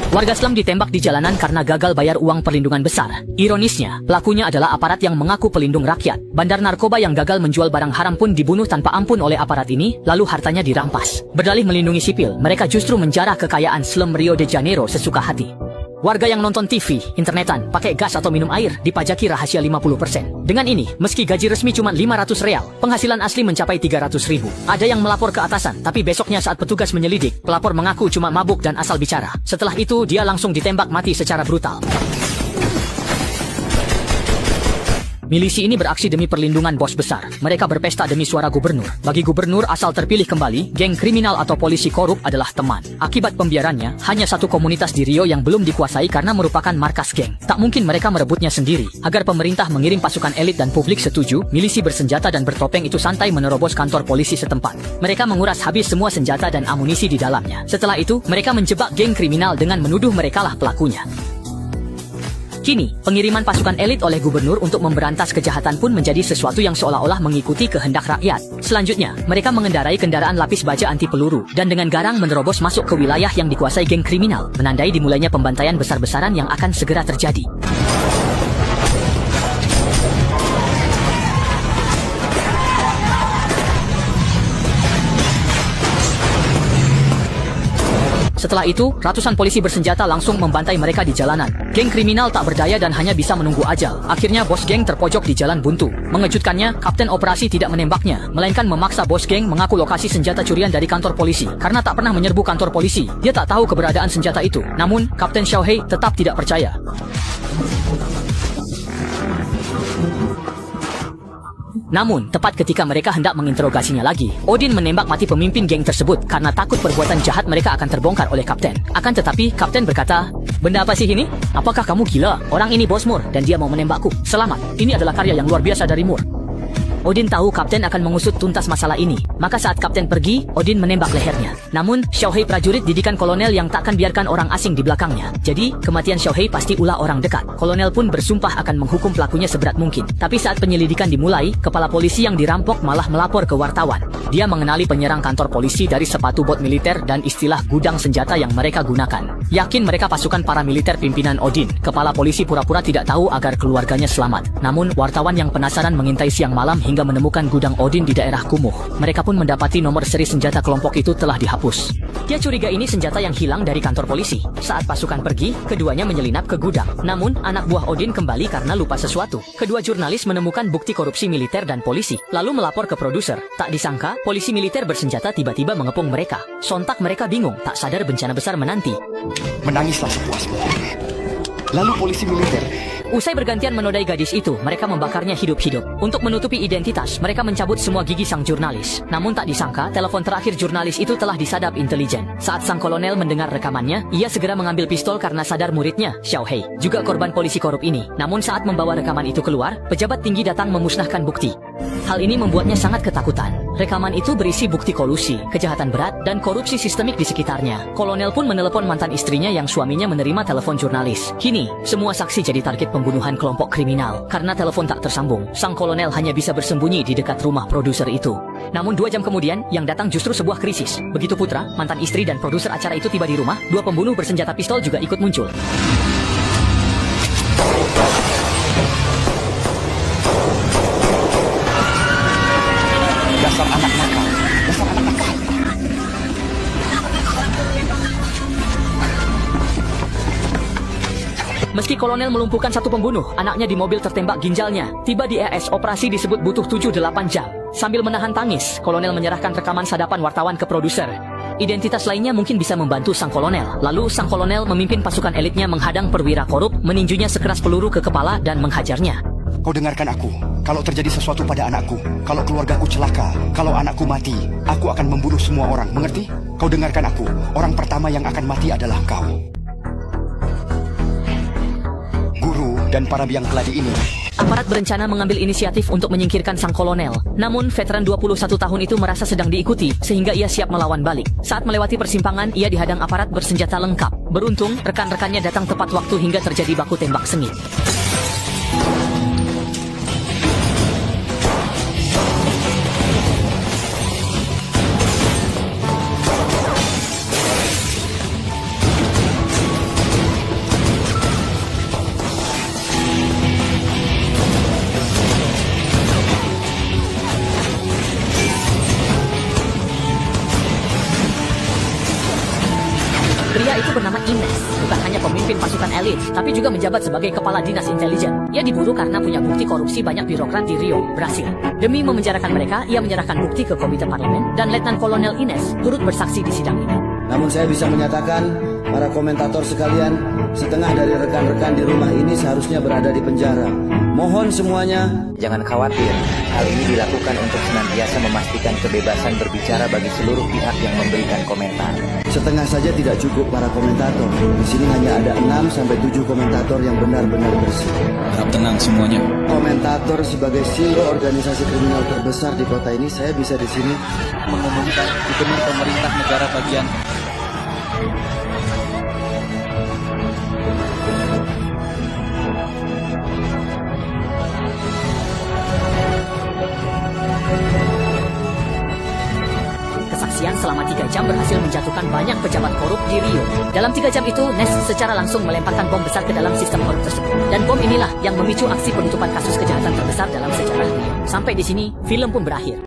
Warga slum ditembak di jalanan karena gagal bayar uang perlindungan besar. Ironisnya, pelakunya adalah aparat yang mengaku pelindung rakyat. Bandar narkoba yang gagal menjual barang haram pun dibunuh tanpa ampun oleh aparat ini, lalu hartanya dirampas. Berdalih melindungi sipil, mereka justru menjarah kekayaan slum Rio de Janeiro sesuka hati. Warga yang nonton TV, internetan, pakai gas atau minum air, dipajaki rahasia 50%. Dengan ini, meski gaji resmi cuma 500 real, penghasilan asli mencapai 300 ribu. Ada yang melapor ke atasan, tapi besoknya saat petugas menyelidik, pelapor mengaku cuma mabuk dan asal bicara. Setelah itu, dia langsung ditembak mati secara brutal. Milisi ini beraksi demi perlindungan bos besar. Mereka berpesta demi suara gubernur. Bagi gubernur asal terpilih kembali, geng kriminal atau polisi korup adalah teman. Akibat pembiarannya, hanya satu komunitas di Rio yang belum dikuasai karena merupakan markas geng. Tak mungkin mereka merebutnya sendiri. Agar pemerintah mengirim pasukan elit dan publik setuju, milisi bersenjata dan bertopeng itu santai menerobos kantor polisi setempat. Mereka menguras habis semua senjata dan amunisi di dalamnya. Setelah itu, mereka menjebak geng kriminal dengan menuduh merekalah pelakunya. Kini, pengiriman pasukan elit oleh gubernur untuk memberantas kejahatan pun menjadi sesuatu yang seolah-olah mengikuti kehendak rakyat. Selanjutnya, mereka mengendarai kendaraan lapis baja anti peluru dan dengan garang menerobos masuk ke wilayah yang dikuasai geng kriminal, menandai dimulainya pembantaian besar-besaran yang akan segera terjadi. Setelah itu, ratusan polisi bersenjata langsung membantai mereka di jalanan. Geng kriminal tak berdaya dan hanya bisa menunggu ajal. Akhirnya bos geng terpojok di jalan buntu. Mengejutkannya, kapten operasi tidak menembaknya, melainkan memaksa bos geng mengaku lokasi senjata curian dari kantor polisi. Karena tak pernah menyerbu kantor polisi, dia tak tahu keberadaan senjata itu. Namun, Kapten Xiaohei tetap tidak percaya. Namun, tepat ketika mereka hendak menginterogasinya lagi, Odin menembak mati pemimpin geng tersebut karena takut perbuatan jahat mereka akan terbongkar oleh kapten. Akan tetapi, kapten berkata, "Benda apa sih ini? Apakah kamu gila? Orang ini bos Moore dan dia mau menembakku. Selamat, ini adalah karya yang luar biasa dari Moore." Odin tahu kapten akan mengusut tuntas masalah ini. Maka saat kapten pergi, Odin menembak lehernya. Namun, Xiaohei prajurit didikan kolonel yang takkan biarkan orang asing di belakangnya. Jadi, kematian Xiaohei pasti ulah orang dekat. Kolonel pun bersumpah akan menghukum pelakunya seberat mungkin. Tapi saat penyelidikan dimulai, kepala polisi yang dirampok malah melapor ke wartawan. Dia mengenali penyerang kantor polisi dari sepatu bot militer dan istilah gudang senjata yang mereka gunakan. Yakin mereka pasukan paramiliter pimpinan Odin. Kepala polisi pura-pura tidak tahu agar keluarganya selamat. Namun, wartawan yang penasaran mengintai siang malam hingga menemukan gudang Odin di daerah kumuh. Mereka pun mendapati nomor seri senjata kelompok itu telah dihapus. Dia curiga ini senjata yang hilang dari kantor polisi. Saat pasukan pergi, keduanya menyelinap ke gudang. Namun, anak buah Odin kembali karena lupa sesuatu. Kedua jurnalis menemukan bukti korupsi militer dan polisi, lalu melapor ke produser. Tak disangka, polisi militer bersenjata tiba-tiba mengepung mereka. Sontak mereka bingung, tak sadar bencana besar menanti. Menangislah sepuasmu. Lalu polisi militer. Usai bergantian menodai gadis itu, mereka membakarnya hidup-hidup. Untuk menutupi identitas, mereka mencabut semua gigi sang jurnalis. Namun tak disangka, telepon terakhir jurnalis itu telah disadap intelijen. Saat sang kolonel mendengar rekamannya, ia segera mengambil pistol karena sadar muridnya, Xiaohei, juga korban polisi korup ini. Namun saat membawa rekaman itu keluar, pejabat tinggi datang memusnahkan bukti. Hal ini membuatnya sangat ketakutan. Rekaman itu berisi bukti kolusi, kejahatan berat, dan korupsi sistemik di sekitarnya. Kolonel pun menelepon mantan istrinya yang suaminya menerima telepon jurnalis. Kini, semua saksi jadi target pembunuhan kelompok kriminal. Karena telepon tak tersambung, sang kolonel hanya bisa bersembunyi di dekat rumah produser itu. Namun 2 jam kemudian, yang datang justru sebuah krisis. Begitu Putra, mantan istri dan produser acara itu tiba di rumah, 2 pembunuh bersenjata pistol juga ikut muncul. Dasar anak nakal. Dasar anak nakal. Meski kolonel melumpuhkan satu pembunuh, anaknya di mobil tertembak ginjalnya. Tiba di ES, operasi disebut butuh 7-8 jam. Sambil menahan tangis, kolonel menyerahkan rekaman sadapan wartawan ke produser. Identitas lainnya mungkin bisa membantu sang kolonel. Lalu sang kolonel memimpin pasukan elitnya menghadang perwira korup, meninjunya sekeras peluru ke kepala dan menghajarnya. Kau dengarkan aku. Kalau terjadi sesuatu pada anakku, kalau keluargaku celaka, kalau anakku mati, aku akan membunuh semua orang, mengerti? Kau dengarkan aku. Orang pertama yang akan mati adalah kau. Guru dan para biang keladi ini. Aparat berencana mengambil inisiatif untuk menyingkirkan sang kolonel. Namun, veteran 21 tahun itu merasa sedang diikuti, sehingga ia siap melawan balik. Saat melewati persimpangan, ia dihadang aparat bersenjata lengkap. Beruntung, rekan-rekannya datang tepat waktu hingga terjadi baku tembak sengit. Pria itu bernama Ines, bukan hanya pemimpin pasukan elit, tapi juga menjabat sebagai kepala dinas intelijen. Ia diburu karena punya bukti korupsi banyak birokrat di Rio, Brasil. Demi memenjarakan mereka, ia menyerahkan bukti ke Komite Parlemen, dan Letnan Kolonel Ines turut bersaksi di sidang ini. Namun saya bisa menyatakan, para komentator sekalian, setengah dari rekan-rekan di rumah ini seharusnya berada di penjara. Mohon semuanya, Jangan khawatir, hal ini dilakukan untuk senantiasa memastikan kebebasan berbicara bagi seluruh pihak yang memberikan komentar. setengah saja tidak cukup para komentator. Di sini hanya ada 6-7 komentator yang benar-benar bersih. Harap tenang semuanya. Komentator sebagai simbol organisasi kriminal terbesar di kota ini, saya bisa di sini Mengumumkan Gubernur Pemerintah Negara Bagian Kesaksian selama 3 jam berhasil menjatuhkan banyak pejabat korup di Rio. Dalam 3 jam itu, Nes secara langsung melemparkan bom besar ke dalam sistem korup tersebut. Dan bom inilah yang memicu aksi penutupan kasus kejahatan terbesar dalam sejarah Rio. Sampai di sini, film pun berakhir.